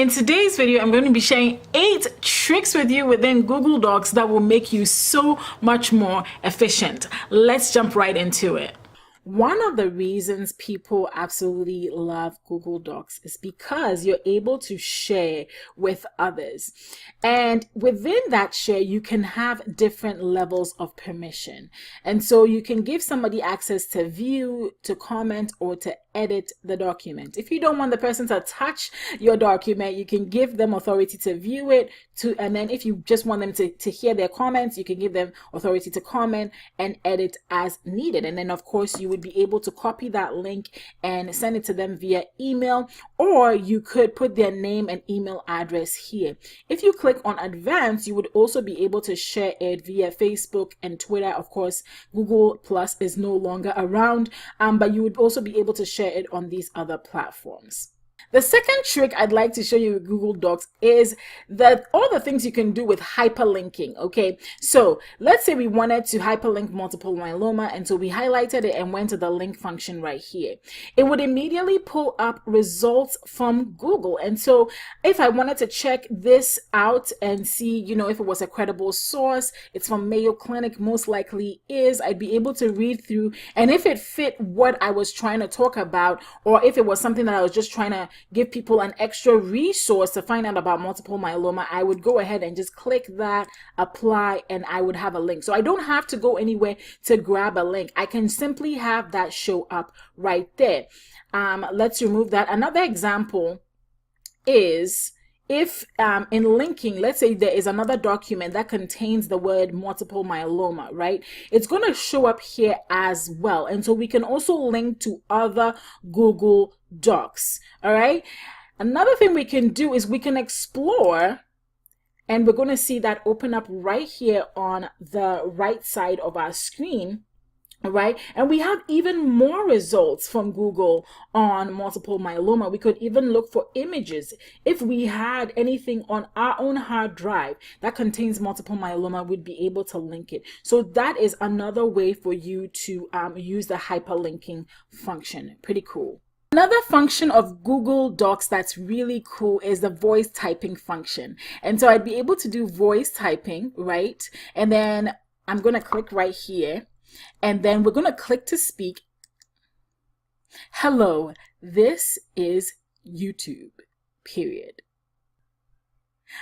In today's video, I'm going to be sharing 8 tricks with you within Google Docs that will make you so much more efficient. Let's jump right into it. One of the reasons people absolutely love Google Docs is because you're able to share with others. And within that share, you can have different levels of permission. And so you can give somebody access to view, to comment, or to edit the document. If you don't want the person to touch your document, you can give them authority to view it, and then if you just want them to hear their comments, you can give them authority to comment and edit as needed. And then of course you would be able to copy that link and send it to them via email, or you could put their name and email address here. If you click on advanced, you would also be able to share it via Facebook and Twitter. Of course, Google Plus is no longer around, but you would also be able to share it on these other platforms. The second trick I'd like to show you with Google Docs is that all the things you can do with hyperlinking. Okay, so let's say we wanted to hyperlink multiple myeloma, and so we highlighted it and went to the link function right here. It would immediately pull up results from Google. And so if I wanted to check this out and see, if it was a credible source, it's from Mayo Clinic, most likely is, I'd be able to read through, and if it fit what I was trying to talk about, or if it was something that I was just trying to give people an extra resource to find out about multiple myeloma, I would go ahead and just click that, apply, and I would have a link. So I don't have to go anywhere to grab a link. I can simply have that show up right there. Let's remove that. Another example is if in linking, let's say there is another document that contains the word multiple myeloma, right? It's going to show up here as well. And so we can also link to other Google Docs, all right? Another thing we can do is we can explore, and we're going to see that open up right here on the right side of our screen. All right, and we have even more results from Google on multiple myeloma. We could even look for images. If we had anything on our own hard drive that contains multiple myeloma, we'd be able to link it. So that is another way for you to use the hyperlinking function. Pretty cool. Another function of Google Docs that's really cool is the voice typing function. And so I'd be able to do voice typing, right? And then I'm going to click right here. And then we're going to click to speak. Hello, this is YouTube, period.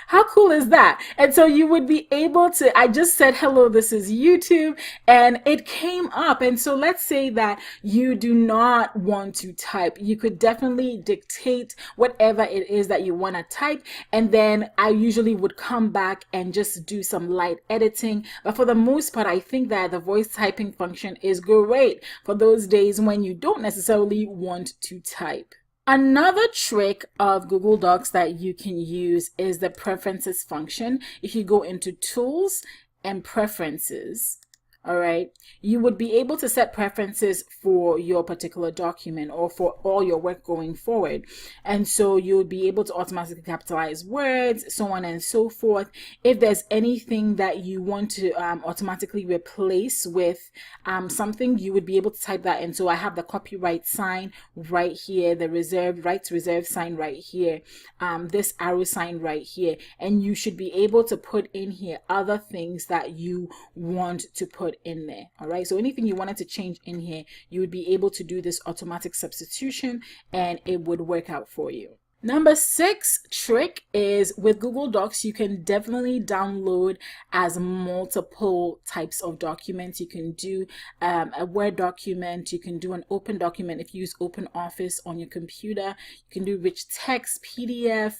How cool is that? And so you would be able to, I just said, hello, this is YouTube, and it came up. And so let's say that you do not want to type. You could definitely dictate whatever it is that you want to type. And then I usually would come back and just do some light editing. But for the most part, I think that the voice typing function is great for those days when you don't necessarily want to type. Another trick of Google Docs that you can use is the preferences function. If you go into tools and preferences, all right, you would be able to set preferences for your particular document or for all your work going forward. And so you would be able to automatically capitalize words, so on and so forth. If there's anything that you want to automatically replace with something, you would be able to type that in. So I have the copyright sign right here, the right to reserve sign right here, this arrow sign right here. And you should be able to put in here other things that you want to put in there. All right, so anything you wanted to change in here, you would be able to do this automatic substitution and it would work out for you. Number 6 trick is with Google Docs, you can definitely download as multiple types of documents. You can do a Word document, you can do an open document if you use Open Office on your computer, you can do rich text, PDF,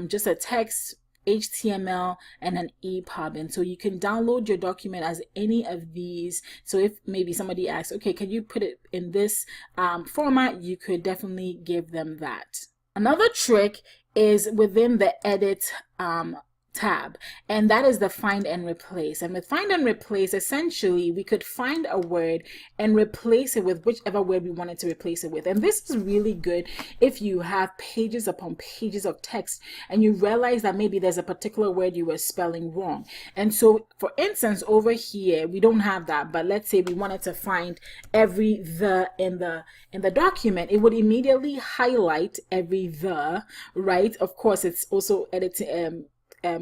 just a text, HTML, and an EPUB. And so you can download your document as any of these. So if maybe somebody asks, okay, can you put it in this format, you could definitely give them that. Another trick is within the edit tab, and that is the find and replace. And with find and replace, essentially we could find a word and replace it with whichever word we wanted to replace it with. And this is really good if you have pages upon pages of text and you realize that maybe there's a particular word you were spelling wrong. And so for instance, over here we don't have that, but let's say we wanted to find every the in the document, it would immediately highlight every the, right? Of course, it's also editing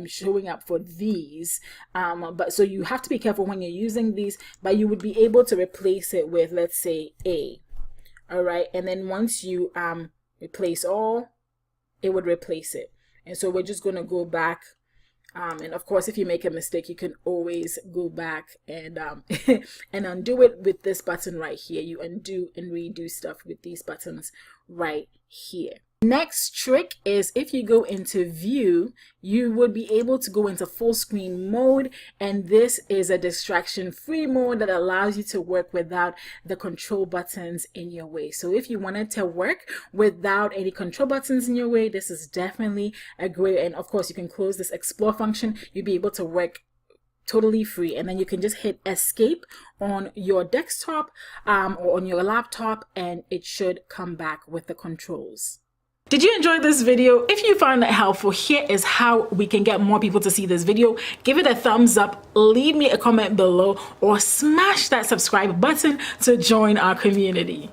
showing up for these, but so you have to be careful when you're using these, but you would be able to replace it with, let's say, a. All right, and then once you replace all, it would replace it. And so we're just going to go back, and of course if you make a mistake you can always go back and and undo it with this button right here. You undo and redo stuff with these buttons right here. Next trick is if you go into view, you would be able to go into full screen mode, and this is a distraction free mode that allows you to work without the control buttons in your way. So if you wanted to work without any control buttons in your way, this is definitely a great, and of course you can close this explore function. You'll be able to work totally free, and then you can just hit escape on your desktop or on your laptop, and it should come back with the controls. Did you enjoy this video? If you found it helpful, here is how we can get more people to see this video. Give it a thumbs up, leave me a comment below, or smash that subscribe button to join our community.